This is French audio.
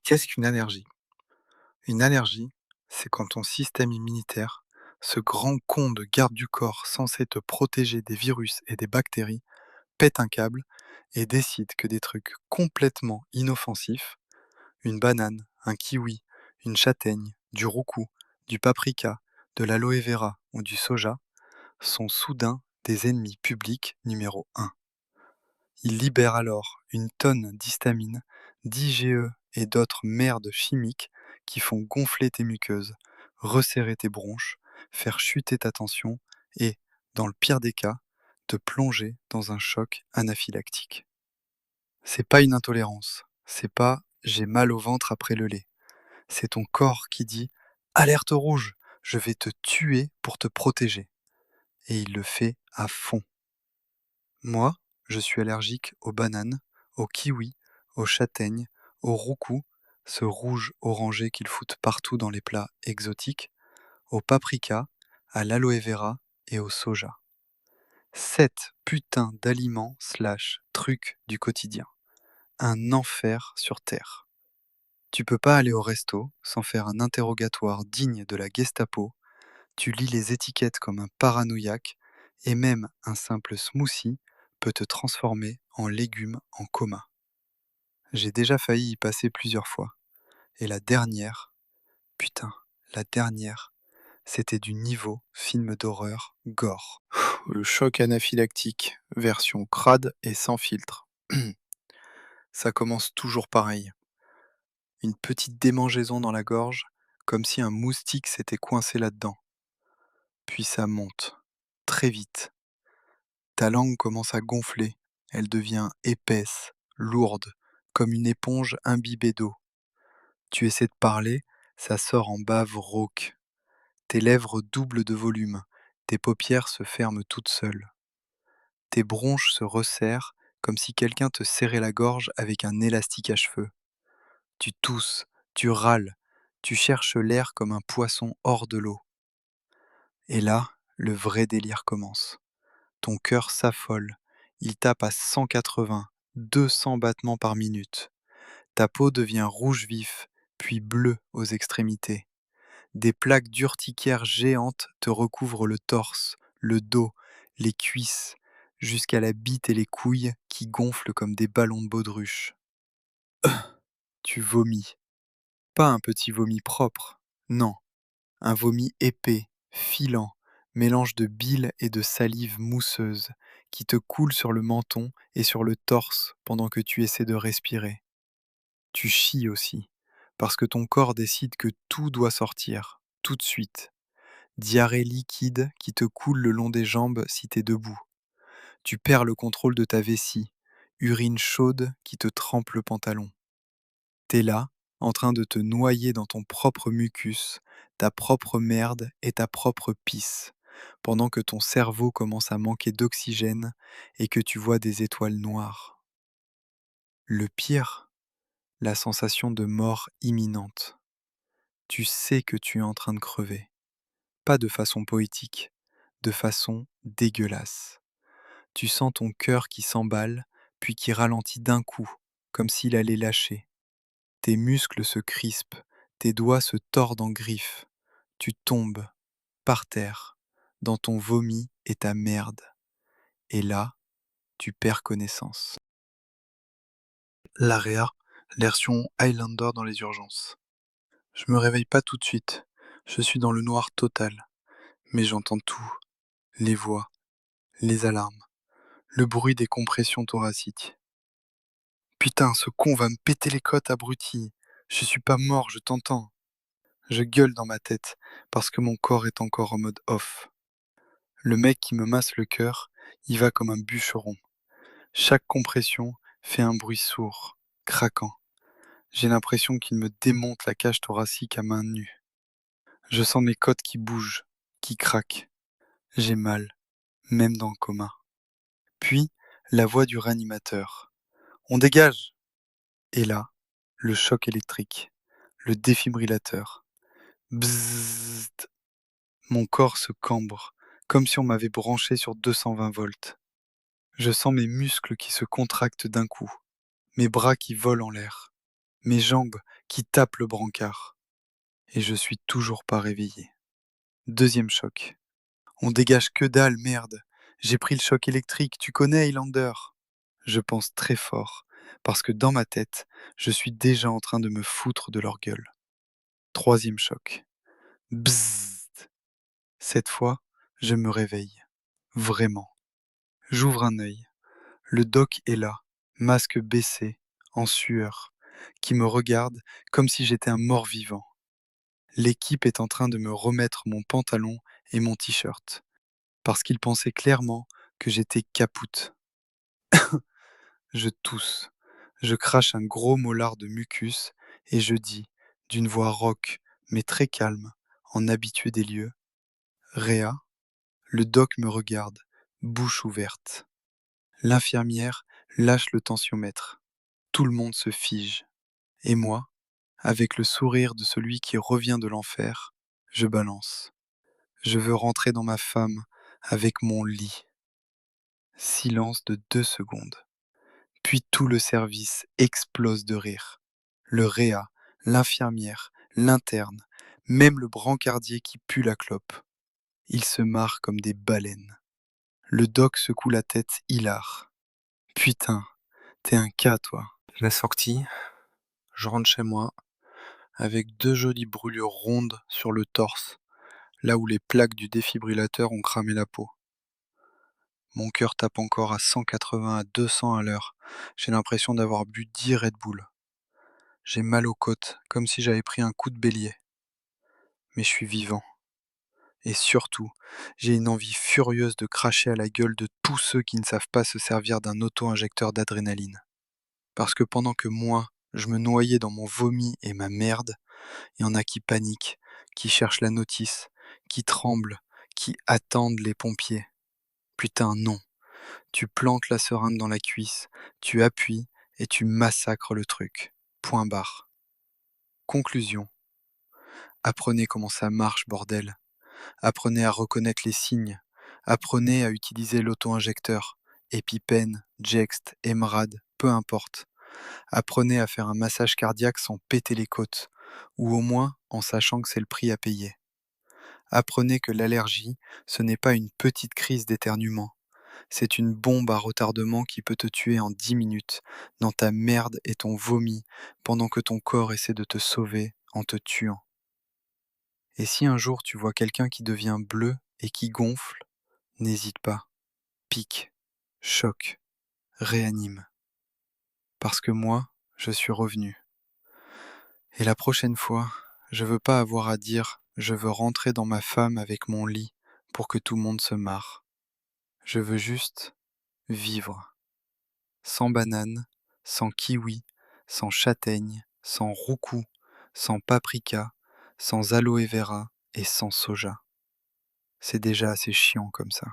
Qu'est-ce qu'une allergie? Une allergie, c'est quand ton système immunitaire, ce grand con de garde du corps censé te protéger des virus et des bactéries, pète un câble et décide que des trucs complètement inoffensifs, une banane, un kiwi, une châtaigne, du roucou, du paprika, de l'aloe vera ou du soja, sont soudain des ennemis publics numéro un. Il libère alors une tonne d'histamine, d'IgE et d'autres merdes chimiques qui font gonfler tes muqueuses, resserrer tes bronches, faire chuter ta tension et, dans le pire des cas, te plonger dans un choc anaphylactique. C'est pas une intolérance, c'est pas j'ai mal au ventre après le lait. C'est ton corps qui dit alerte rouge, je vais te tuer pour te protéger. Et il le fait à fond. Moi, je suis allergique aux bananes, aux kiwis, aux châtaignes, au roucou, ce rouge orangé qu'ils foutent partout dans les plats exotiques, au paprika, à l'aloe vera et au soja. 7 putains d'aliments slash trucs du quotidien. Un enfer sur Terre. Tu peux pas aller au resto sans faire un interrogatoire digne de la Gestapo, tu lis les étiquettes comme un paranoïaque, et même un simple smoothie peut te transformer en légume en coma. J'ai déjà failli y passer plusieurs fois. Et la dernière, putain, la dernière, c'était du niveau film d'horreur gore. Le choc anaphylactique, version crade et sans filtre. Ça commence toujours pareil. Une petite démangeaison dans la gorge, comme si un moustique s'était coincé là-dedans. Puis ça monte, très vite. Ta langue commence à gonfler, elle devient épaisse, lourde, comme une éponge imbibée d'eau. Tu essaies de parler, ça sort en bave rauque. Tes lèvres doublent de volume, tes paupières se ferment toutes seules. Tes bronches se resserrent comme si quelqu'un te serrait la gorge avec un élastique à cheveux. Tu tousses, tu râles, tu cherches l'air comme un poisson hors de l'eau. Et là, le vrai délire commence. Ton cœur s'affole, il tape à 180, 200 battements par minute. Ta peau devient rouge vif, puis bleue aux extrémités. Des plaques d'urticaire géantes te recouvrent le torse, le dos, les cuisses, jusqu'à la bite et les couilles qui gonflent comme des ballons de baudruche. Tu vomis. Pas un petit vomi propre, non, un vomi épais, filant, mélange de bile et de salive mousseuse, qui te coule sur le menton et sur le torse pendant que tu essaies de respirer. Tu chies aussi, parce que ton corps décide que tout doit sortir, tout de suite. Diarrhée liquide qui te coule le long des jambes si t'es debout. Tu perds le contrôle de ta vessie, urine chaude qui te trempe le pantalon. T'es là, en train de te noyer dans ton propre mucus, ta propre merde et ta propre pisse, pendant que ton cerveau commence à manquer d'oxygène et que tu vois des étoiles noires. Le pire, la sensation de mort imminente. Tu sais que tu es en train de crever. Pas de façon poétique, de façon dégueulasse. Tu sens ton cœur qui s'emballe, puis qui ralentit d'un coup, comme s'il allait lâcher. Tes muscles se crispent, tes doigts se tordent en griffes. Tu tombes, par terre, dans ton vomi et ta merde. Et là, tu perds connaissance. L'AREA, version Highlander dans les urgences. Je me réveille pas tout de suite. Je suis dans le noir total. Mais j'entends tout. Les voix, les alarmes, le bruit des compressions thoraciques. Putain, ce con va me péter les côtes, abruti. Je suis pas mort, je t'entends. Je gueule dans ma tête, parce que mon corps est encore en mode off. Le mec qui me masse le cœur, il va comme un bûcheron. Chaque compression fait un bruit sourd, craquant. J'ai l'impression qu'il me démonte la cage thoracique à main nue. Je sens mes côtes qui bougent, qui craquent. J'ai mal, même dans le coma. Puis, la voix du réanimateur. On dégage! Et là, le choc électrique, le défibrillateur. Bzzzt. Mon corps se cambre, comme si on m'avait branché sur 220 volts. Je sens mes muscles qui se contractent d'un coup, mes bras qui volent en l'air. mes jambes qui tapent le brancard. Et je suis toujours pas réveillé. Deuxième choc. On dégage que dalle, merde. J'ai pris le choc électrique, tu connais Highlander. Je pense très fort, parce que dans ma tête, je suis déjà en train de me foutre de leur gueule. Troisième choc. Bzzz. Cette fois, je me réveille. Vraiment. J'ouvre un œil. Le doc est là, masque baissé, en sueur, qui me regarde comme si j'étais un mort-vivant. L'équipe est en train de me remettre mon pantalon et mon t-shirt, parce qu'ils pensaient clairement que j'étais capoute. Je tousse, je crache un gros molar de mucus et je dis, d'une voix rauque mais très calme, en habitué des lieux, Réa, le doc me regarde, bouche ouverte. L'infirmière lâche le tensiomètre. Tout le monde se fige. Et moi, avec le sourire de celui qui revient de l'enfer, je balance. Je veux rentrer dans ma femme avec mon lit. Silence de 2 secondes. Puis tout le service explose de rire. Le réa, l'infirmière, l'interne, même le brancardier qui pue la clope. Ils se marrent comme des baleines. Le doc secoue la tête hilar. Putain, t'es un cas, toi. La sortie, je rentre chez moi, avec 2 jolies brûlures rondes sur le torse, là où les plaques du défibrillateur ont cramé la peau. Mon cœur tape encore à 180 à 200 à l'heure. J'ai l'impression d'avoir bu 10 Red Bull. J'ai mal aux côtes, comme si j'avais pris un coup de bélier. Mais je suis vivant. Et surtout, j'ai une envie furieuse de cracher à la gueule de tous ceux qui ne savent pas se servir d'un auto-injecteur d'adrénaline. Parce que pendant que moi, je me noyais dans mon vomi et ma merde, il y en a qui paniquent, qui cherchent la notice, qui tremblent, qui attendent les pompiers. Putain, non. Tu plantes la seringue dans la cuisse, tu appuies et tu massacres le truc. Point barre. Conclusion. Apprenez comment ça marche, bordel. Apprenez à reconnaître les signes. Apprenez à utiliser l'auto-injecteur. EpiPen, Jext, Emerad, peu importe. Apprenez à faire un massage cardiaque sans péter les côtes, ou au moins en sachant que c'est le prix à payer. Apprenez que l'allergie, ce n'est pas une petite crise d'éternuement. C'est une bombe à retardement qui peut te tuer en 10 minutes, dans ta merde et ton vomi, pendant que ton corps essaie de te sauver en te tuant. Et si un jour tu vois quelqu'un qui devient bleu et qui gonfle, n'hésite pas. Pique, choque, réanime. Parce que moi, je suis revenu. Et la prochaine fois, je veux pas avoir à dire je veux rentrer dans ma femme avec mon lit pour que tout le monde se marre. Je veux juste vivre. Sans banane, sans kiwi, sans châtaigne, sans roucou, sans paprika, sans aloe vera et sans soja. C'est déjà assez chiant comme ça.